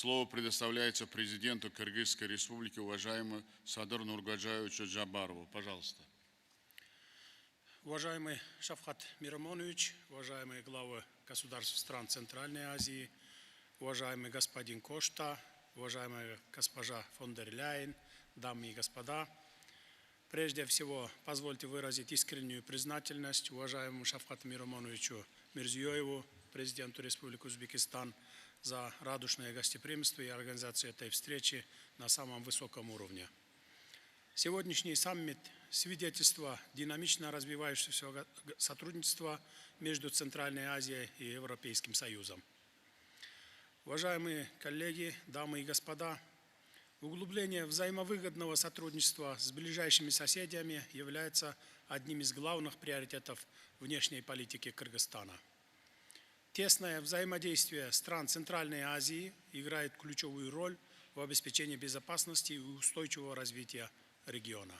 Слово предоставляется президенту Кыргызской республики, уважаемому Садыр Нургаджаевичу Джабарову. Пожалуйста. Уважаемый Шавкат Миромонович, уважаемые главы государств стран Центральной Азии, уважаемый господин Кошта, уважаемая госпожа фон дер Ляйен, дамы и господа, прежде всего позвольте выразить искреннюю признательность уважаемому Шавкату Миромоновичу Мирзиёеву, президенту Республики Узбекистан, за радушное гостеприимство и организацию этой встречи на самом высоком уровне. Сегодняшний саммит – свидетельство динамично развивающегося сотрудничества между Центральной Азией и Европейским Союзом. Уважаемые коллеги, дамы и господа, углубление взаимовыгодного сотрудничества с ближайшими соседями является одним из главных приоритетов внешней политики Кыргызстана. Тесное взаимодействие стран Центральной Азии играет ключевую роль в обеспечении безопасности и устойчивого развития региона.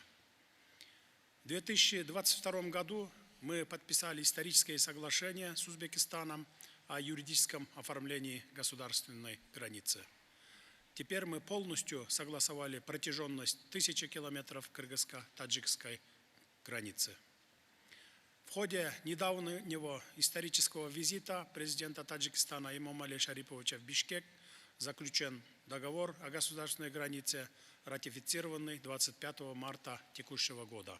В 2022 году мы подписали историческое соглашение с Узбекистаном о юридическом оформлении государственной границы. Теперь мы полностью согласовали протяженность 1000 километров кыргызско-таджикской границы. В ходе недавнего исторического визита президента Таджикистана Эмомали Шариповича в Бишкек заключен договор о государственной границе, ратифицированный 25 марта текущего года.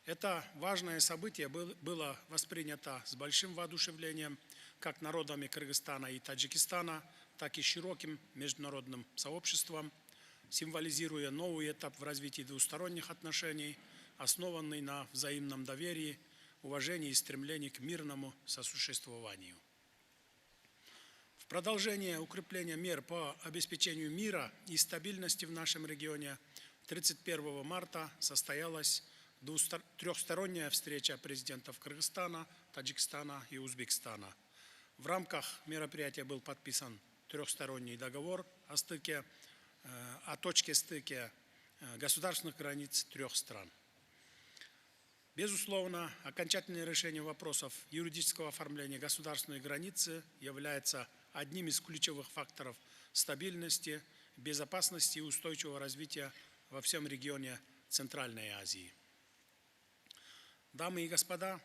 Это важное событие было воспринято с большим воодушевлением как народами Кыргызстана и Таджикистана, так и широким международным сообществом, символизируя новый этап в развитии двусторонних отношений, основанный на взаимном доверии, уважении и стремлении к мирному сосуществованию. В продолжение укрепления мер по обеспечению мира и стабильности в нашем регионе 31 марта состоялась трехсторонняя встреча президентов Кыргызстана, Таджикистана и Узбекистана. В рамках мероприятия был подписан трехсторонний договор о точке стыка государственных границ трех стран. Безусловно, окончательное решение вопросов юридического оформления государственной границы является одним из ключевых факторов стабильности, безопасности и устойчивого развития во всем регионе Центральной Азии. Дамы и господа,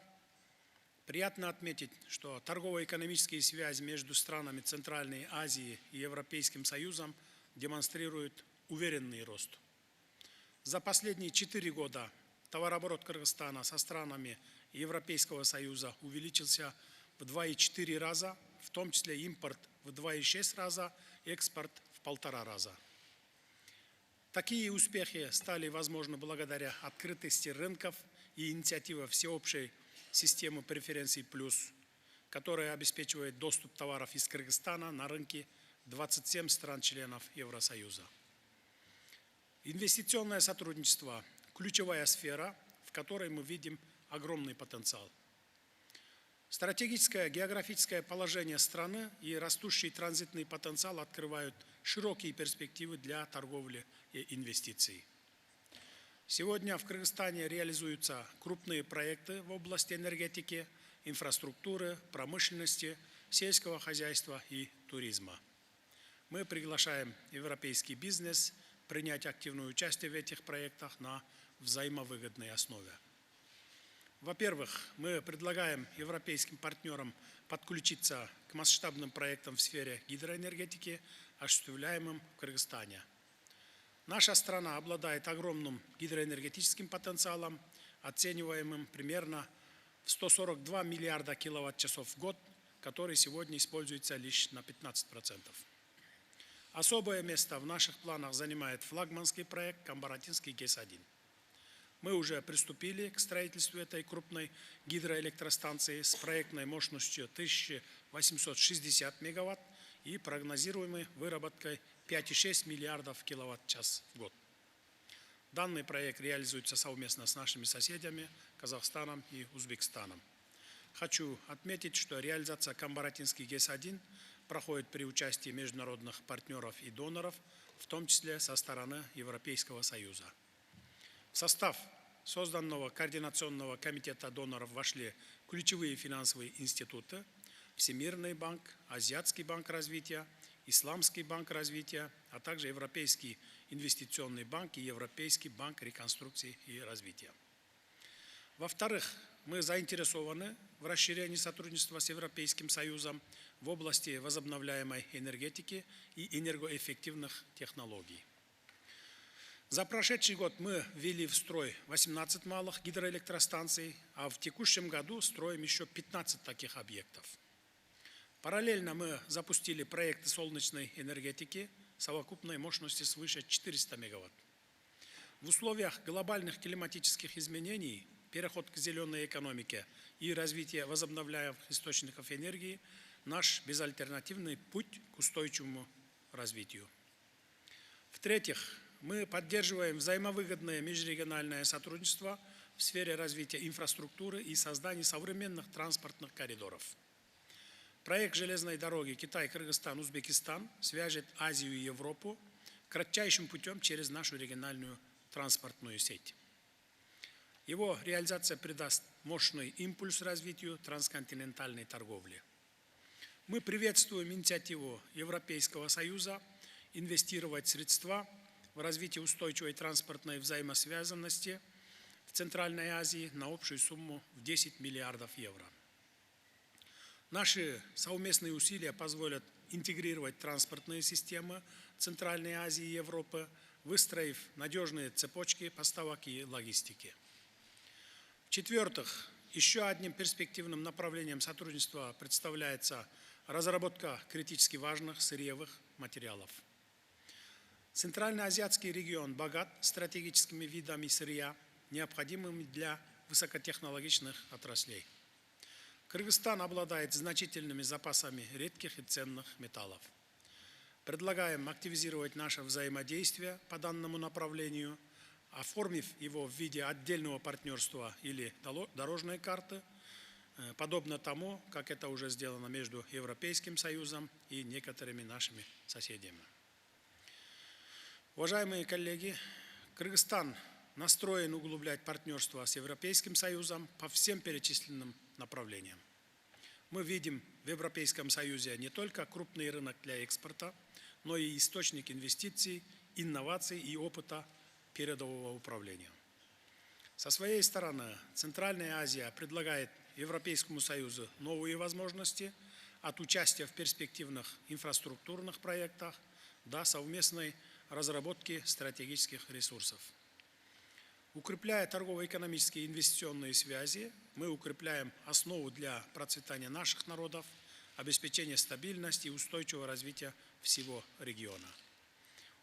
приятно отметить, что торгово-экономические связи между странами Центральной Азии и Европейским Союзом демонстрируют уверенный рост. За последние 4 года товарооборот Кыргызстана со странами Европейского Союза увеличился в 2,4 раза, в том числе импорт в 2,6 раза, экспорт в 1,5 раза. Такие успехи стали возможны благодаря открытости рынков и инициативе всеобщей системы преференций плюс, которая обеспечивает доступ товаров из Кыргызстана на рынки 27 стран-членов Евросоюза. Инвестиционное сотрудничество – ключевая сфера, в которой мы видим огромный потенциал. Стратегическое географическое положение страны и растущий транзитный потенциал открывают широкие перспективы для торговли и инвестиций. Сегодня в Кыргызстане реализуются крупные проекты в области энергетики, инфраструктуры, промышленности, сельского хозяйства и туризма. Мы приглашаем европейский бизнес принять активное участие в этих проектах на взаимовыгодной основе. Во-первых, мы предлагаем европейским партнерам подключиться к масштабным проектам в сфере гидроэнергетики, осуществляемым в Кыргызстане. Наша страна обладает огромным гидроэнергетическим потенциалом, оцениваемым примерно в 142 миллиарда киловатт-часов в год, который сегодня используется лишь на 15%. Особое место в наших планах занимает флагманский проект Камбаратинский ГЭС-1. Мы уже приступили к строительству этой крупной гидроэлектростанции с проектной мощностью 1860 мегаватт и прогнозируемой выработкой 5,6 миллиардов киловатт-час в год. Данный проект реализуется совместно с нашими соседями Казахстаном и Узбекистаном. Хочу отметить, что реализация Камбаратинский ГЭС-1 проходит при участии международных партнеров и доноров, в том числе со стороны Европейского Союза. В состав созданного Координационного комитета доноров вошли ключевые финансовые институты, Всемирный банк, Азиатский банк развития Исламский банк развития, а также Европейский инвестиционный банк и Европейский банк реконструкции и развития. Во-вторых, мы заинтересованы в расширении сотрудничества с Европейским Союзом в области возобновляемой энергетики и энергоэффективных технологий. За прошедший год мы ввели в строй 18 малых гидроэлектростанций, а в текущем году строим еще 15 таких объектов. Параллельно мы запустили проекты солнечной энергетики совокупной мощностью свыше 400 мегаватт. В условиях глобальных климатических изменений переход к зеленой экономике и развитие возобновляемых источников энергии – наш безальтернативный путь к устойчивому развитию. В-третьих, мы поддерживаем взаимовыгодное межрегиональное сотрудничество в сфере развития инфраструктуры и создания современных транспортных коридоров. Проект железной дороги Китай-Кыргызстан-Узбекистан свяжет Азию и Европу кратчайшим путем через нашу региональную транспортную сеть. Его реализация придаст мощный импульс развитию трансконтинентальной торговли. Мы приветствуем инициативу Европейского Союза инвестировать средства в развитие устойчивой транспортной взаимосвязанности в Центральной Азии на общую сумму в 10 миллиардов евро. Наши совместные усилия позволят интегрировать транспортные системы Центральной Азии и Европы, выстроив надежные цепочки поставок и логистики. В-четвертых, еще одним перспективным направлением сотрудничества представляется разработка критически важных сырьевых материалов. Центральноазиатский регион богат стратегическими видами сырья, необходимыми для высокотехнологичных отраслей. Кыргызстан обладает значительными запасами редких и ценных металлов. Предлагаем активизировать наше взаимодействие по данному направлению, оформив его в виде отдельного партнерства или дорожной карты, подобно тому, как это уже сделано между Европейским Союзом и некоторыми нашими соседями. Уважаемые коллеги, Кыргызстан настроен углублять партнерство с Европейским Союзом по всем перечисленным направлениям. Мы видим в Европейском Союзе не только крупный рынок для экспорта, но и источник инвестиций, инноваций и опыта передового управления. Со своей стороны, Центральная Азия предлагает Европейскому Союзу новые возможности от участия в перспективных инфраструктурных проектах до совместной разработки стратегических ресурсов. Укрепляя торгово-экономические и инвестиционные связи, мы укрепляем основу для процветания наших народов, обеспечения стабильности и устойчивого развития всего региона.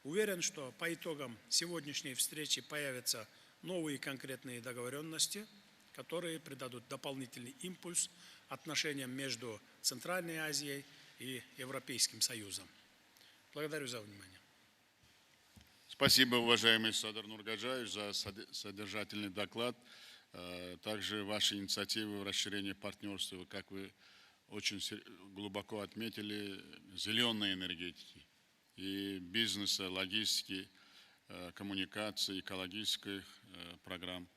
Уверен, что по итогам сегодняшней встречи появятся новые конкретные договоренности, которые придадут дополнительный импульс отношениям между Центральной Азией и Европейским Союзом. Благодарю за внимание. Спасибо, уважаемый Садыр Нургаджаевич, за содержательный доклад. Также ваши инициативы в расширении партнерства, как вы очень глубоко отметили, зеленой энергетики и бизнеса, логистики, коммуникации, экологических программ.